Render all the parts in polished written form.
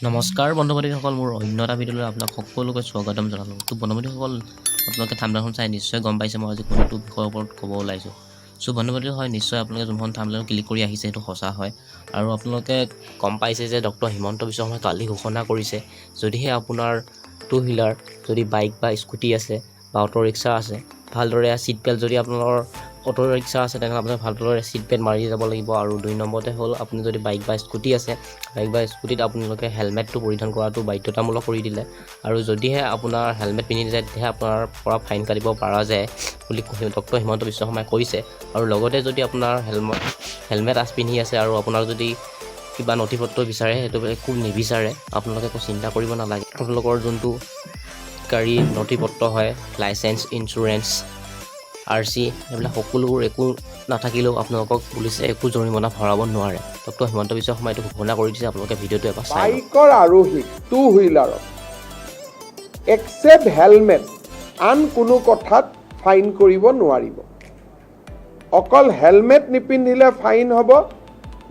নমস্কাৰ বন্ধুবান্ধৱীসকল, মোৰ অন্য এটা ভিডিঅ'লৈ আপোনাক সকলোকে স্বাগতম জনালোঁ। তো বন্ধুবান্ধৱীসকল, আপোনালোকে থাম্বনেইলখন চাই নিশ্চয় গম পাইছে মই আজি কোনটো বিষয়ৰ ওপৰত ক'ব ওলাইছোঁ। বন্ধুবান্ধৱী হয়, নিশ্চয় আপোনালোকে যোনখন থাম্বনেইল ক্লিক কৰি আহিছে সেইটো সঁচা হয়। আৰু আপোনালোকে গম পাইছে যে ডক্টৰ হিমন্ত বিশ্ব শৰ্মাই কালি ঘোষণা কৰিছে, যদিহে আপোনাৰ টু হুইলাৰ যদি বাইক বা স্কুটি আছে বা অটো ৰিক্সা আছে, ভালদৰে ছিট বেল্ট যদি আপোনাৰ অটো ৰিক্সা আছে তেনেহ'লে আপুনি ভালদৰে ছিট বেল্ট মাৰি যাব লাগিব। আৰু 2 নম্বৰতে হ'ল, আপুনি যদি বাইক বা স্কুটি আছে, বাইক বা স্কুটিত আপোনালোকে হেলমেটটো পৰিধান কৰাটো বাধ্যতামূলক কৰি দিলে। আৰু যদিহে আপোনাৰ হেলমেট পিন্ধি যায় তেতিয়াহে আপোনাৰ পৰা ফাইন কাটিব পৰা যায় বুলি ডক্টৰ হিমন্ত বিশ্ব শৰ্মাই কৈছে। আৰু লগতে যদি আপোনাৰ হেলমেট পিন্ধি আছে আৰু আপোনাৰ যদি কিবা নথি পত্ৰ বিচাৰে, সেইটো একো নিবিচাৰে, আপোনালোকে একো চিন্তা কৰিব নালাগে। আপোনালোকৰ যোনটো গাড়ীৰ নথি পত্ৰ হয়, লাইচেঞ্চ, ইঞ্চুৰেঞ্চ, RC, এইবিলাক সকলোবোৰ একো নাথাকিলেও আপোনালোকক পুলিচে একো জৰিমনা ভৰাব নোৱাৰে। ডক্টৰ হিমন্ত বিশ্ব শৰ্মাই এইটো ঘোষণা কৰি দিছে। আপোনালোকে ভিডিঅ'টো এবাৰ চাই লওক। বাইকৰ আৰোহীক টু হুইলাৰত এক্সেপ্ট হেলমেট আন কোনো কথাত ফাইন কৰিব নোৱাৰিব। অকল হেলমেট নিপিন্ধিলে ফাইন হ'ব,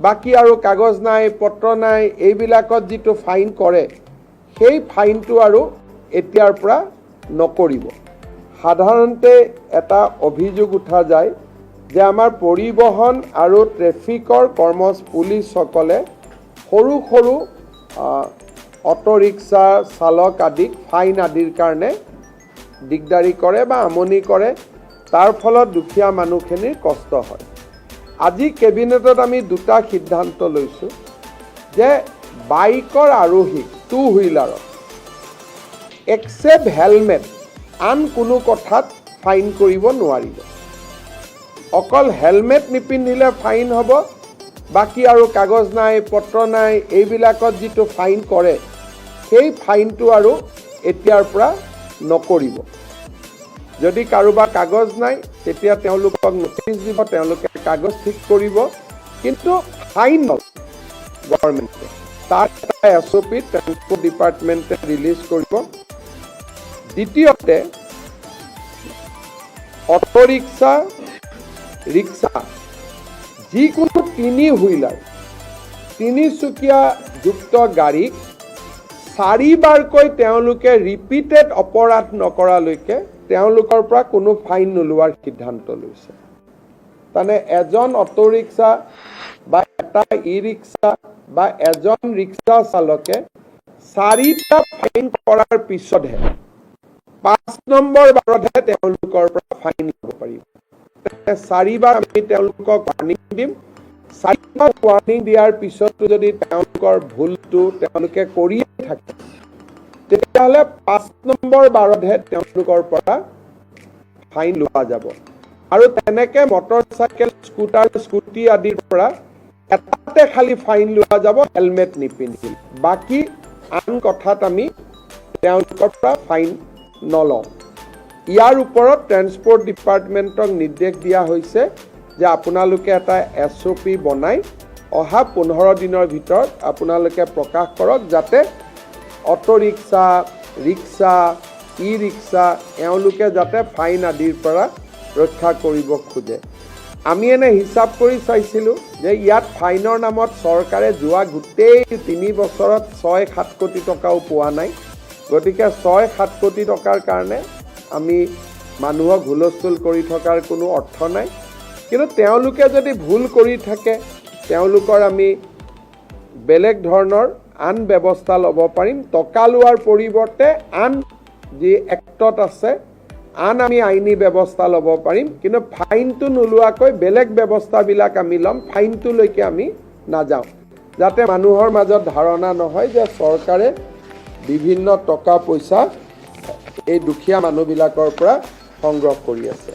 বাকী আৰু কাগজ নাই, পত্ৰ নাই, এইবিলাকত যিটো ফাইন কৰে সেই ফাইনটো আৰু এতিয়াৰ পৰা নকৰিব। সাধাৰণতে এটা অভিযোগ উঠা যায় যে আমাৰ পৰিবহণ আৰু ট্ৰেফিকৰ পুলিচসকলে সৰু সৰু অটো ৰিক্সা চালক আদিক ফাইন আদিৰ কাৰণে দিগদাৰি কৰে বা আমনি কৰে, তাৰ ফলত দুখীয়া মানুহখিনিৰ কষ্ট হয়। আজি কেবিনেটত আমি দুটা সিদ্ধান্ত লৈছোঁ যে বাইকৰ আৰোহীক টু হুইলাৰত এক্সেপ্ট হেলমেট আন কোনো কথাত ফাইন কৰিব নোৱাৰিব। অকল হেলমেট নিপিন্ধিলে ফাইন হ'ব, বাকী আৰু কাগজ নাই, পত্ৰ নাই, এইবিলাকত যিটো ফাইন কৰে সেই ফাইনটো আৰু এতিয়াৰ পৰা নকৰিব। যদি কাৰোবাৰ কাগজ নাই তেতিয়া তেওঁলোকক নটিচ দিব, তেওঁলোকে কাগজ ঠিক কৰিব, কিন্তু ফাইন নলয় গভৰ্ণমেণ্টে। তাৰ এটা SOP ট্ৰান্সপৰ্ট ডিপাৰ্টমেণ্টে ৰিলিজ কৰিব। দ্বিতীয়তে, অটো ৰিক্সা, ৰিক্সা যিকোনো 3 হুইলাৰ, তিনিচকীয়া যুক্ত গাড়ীক 4বাৰকৈ তেওঁলোকে ৰিপিটেড অপৰাধ নকৰালৈকে তেওঁলোকৰ পৰা কোনো ফাইন নোলোৱাৰ সিদ্ধান্ত লৈছে। তাৰমানে এজন অটো ৰিক্সা বা এটা ই-ৰিক্সা বা এজন ৰিক্সা চালকে 4টা ফাইন কৰাৰ পিছতহে 5 নম্বৰ বাৰতহে তেওঁলোকৰ পৰা ফাইন ল'ব পাৰিব। 4বাৰ আমি তেওঁলোকক ৱাৰ্ণিং দিম। 4বাৰ ৱাৰ্ণিং দিয়াৰ পিছতো যদি তেওঁলোকৰ ভুলটো তেওঁলোকে কৰিয়ে থাকে, তেতিয়াহ'লে 5 নম্বৰ বাৰতহে তেওঁলোকৰ পৰা ফাইন লোৱা যাব। আৰু তেনেকে মটৰ চাইকেল, স্কুটাৰ, স্কুটি আদিৰ পৰা এটাতে খালি ফাইন লোৱা যাব, হেলমেট নিপিন্ধিল। বাকী আন কথাত আমি তেওঁলোকৰ পৰা ফাইন নলওঁ। ইয়াৰ ওপৰত ট্ৰান্সপৰ্ট ডিপাৰ্টমেণ্টক নিৰ্দেশ দিয়া হৈছে যে আপোনালোকে এটা SOP বনাই অহা 15 দিনৰ ভিতৰত আপোনালোকে প্ৰকাশ কৰক, যাতে অটো ৰিক্সা, ৰিক্সা, ই-ৰিক্সা এওঁলোকে যাতে ফাইন আদিৰ পৰা ৰক্ষা কৰিব খোজে। আমি এনে হিচাপ কৰি চাইছিলোঁ যে ইয়াত ফাইনৰ নামত চৰকাৰে যোৱা গোটেই 3 বছৰত 6-7 কোটি টকাও পোৱা নাই। গতিকে 6-7 কোটি টকাৰ কাৰণে আমি মানুহক হুলস্থুল কৰি থকাৰ কোনো অৰ্থ নাই। কিন্তু তেওঁলোকে যদি ভুল কৰি থাকে, তেওঁলোকৰ আমি বেলেগ ধৰণৰ আন ব্যৱস্থা ল'ব পাৰিম। টকা লোৱাৰ পৰিৱৰ্তে আন যি এক্টত আছে আন আমি আইনী ব্যৱস্থা ল'ব পাৰিম, কিন্তু ফাইনটো নোলোৱাকৈ বেলেগ ব্যৱস্থাবিলাক আমি ল'ম। ফাইনটোলৈকে আমি নাযাওঁ, যাতে মানুহৰ মাজত ধাৰণা নহয় যে চৰকাৰে বিভিন্ন টকা পইচা এই দুখীয়া মানুহবিলাকৰ পৰা সংগ্ৰহ কৰি আছে।